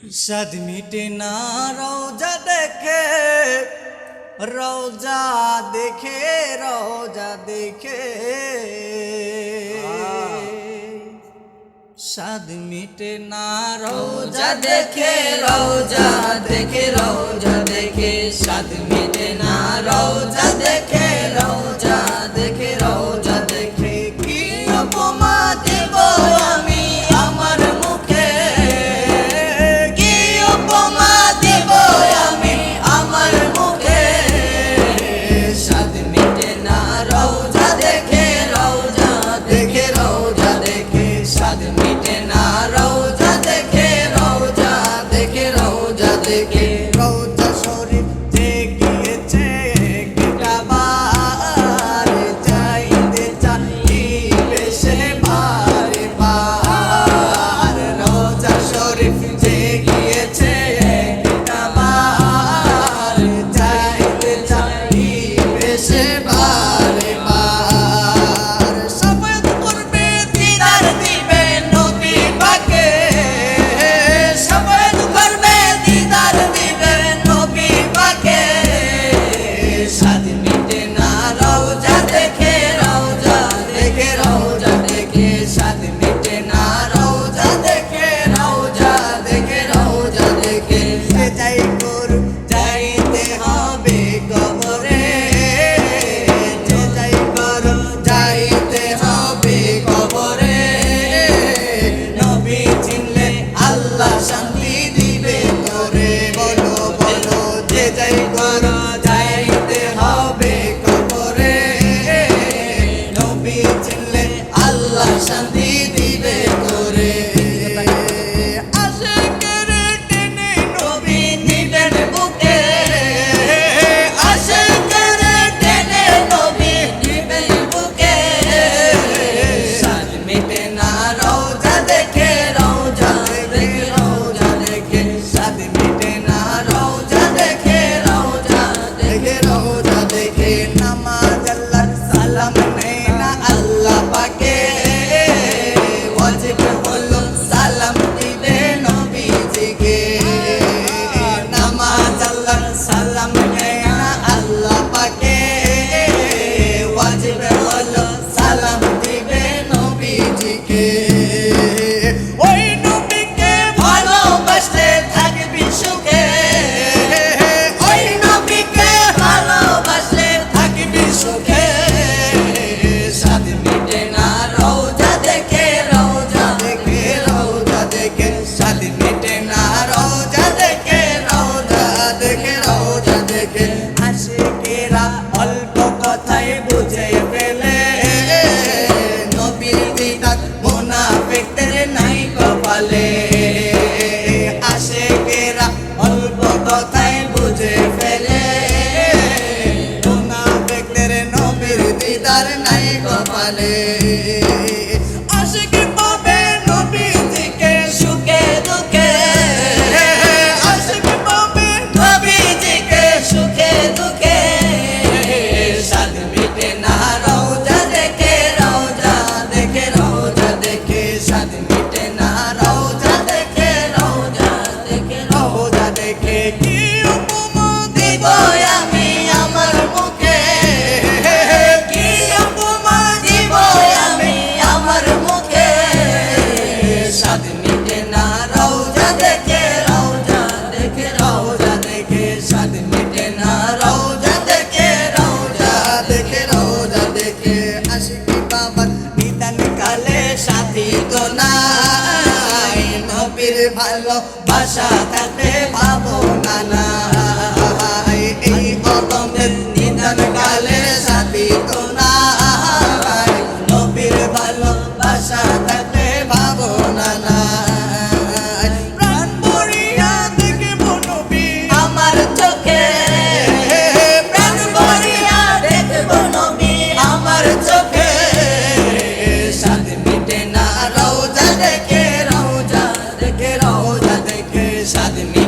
साद मिटे ना रोजा देखे रोजा देखे रोजा देखे साद मिटे ना रोजा देखे रोजा देखे रोजा देखे साद मिटे ना रोजा देखे रोजा देखे रोजा देखे की उपमा देव आमी आमार मुखे की उपमा देव आमी आमार मुखे साद मिटे ना रोजा देखे रोजा देखे रोजा देखे साद मिटे ना रोजा देखे रोजा देखे रोजा देखे रोजा शरीफ जगिয়েছে একটা বার যাইতে চাই বেশে বারে বার রোজা শরীফ জগিয়েছে একটা বার যাইতে চাই বেশে বারে বার সফেদ করবে দিদার দিবে নবী পাকে সফেদ করবে দিদার দিবে নবী পাকে সাদ মিটে না রোজা দেখে রোজা দেখে রোজা দেখে সাদ মিটে না রোজা দেখে রোজা দেখে রোজা দেখে সে যাই করু যাইতে হবে কবরে যে যাই করু যাইতে হবে কবরে নবী চিনলে আল্লাহ শান্তি দিবে তোরে বলো বলো যে যাই করু যাইতে হবে কবরে নবী চিনলে আল্লাহ শান্তি দিবে তোরে আশিকের টেনে নবী নিবেন বুকে আশিকের টেনে নবী নিবেন বুকে সাদ মিটে না রোজা দেখে রোজা দেখে রোজা দেখে সাদ মিটে না রোজা দেখে রোজা দেখে রোজা দেখে নামাজ আল্লাহর সালাম নেই না আল্লাহ পাকে ওয়াজিব হলো সালাম দিবে নবীজিকে নামাজ আল্লাহর সালাম নেই না আল্লাহ পাকে ওয়াজিব হলো সালাম দিবে নবীজিকে ওই নবীকে ভালোবাসতে থাকবি সুখে ওই নবীকে ভালোবাসলে থাকবি সুখে সাদ মিটে না রোজা দেখে রোজা দেখে রোজা দেখে সাদ মিটে না রোজা দেখে রোজা দেখে রোজা দেখে আশিকেরা অল্প কথায় বুঝে ফেলে নবীর দিদার মুনাফিকদের নাই কপালে আশিকেরা অল্প কথায় বুঝে ফেলে মুনাফিকদের নবীর দিদার নাই কপালে আশিক পাবে নবীজিকে সুখে দুঃখে আশিক পাবে নবীজিকে সুখে দুঃখে সাদ মিটে না রোজা দেখে রোজা দেখে রোজা দেখে সাদ মিটে না রোজা দেখে রোজা দেখে রোজা দেখে কি উপমা দিব আমি আমার মুখে কি উপমা দিব আমি আমার মুখে সাদ মিটে না রোজা দেখে রোজা দেখে রোজা দেখে সাদ মিটে না রোজা দেখে রোজা দেখে রোজা দেখে আশিকি বাবার বিধান কালে সাথী তো নাই নবীর ভালোবাসা থাকলে ভাবনা নাই এই অদমের নিদান কালে সাথী তো নাই নবীর ভালোবাসা থাকলে ভাবনা নাই প্রাণ ভরিয়া দেখব নবী আমার চোখে প্রাণ ভরিয়া দেখব নবী আমার চোখে সাদ মিটে না রোজা দেখে রোজা দেখে রোজা দেখে সাদ মিটে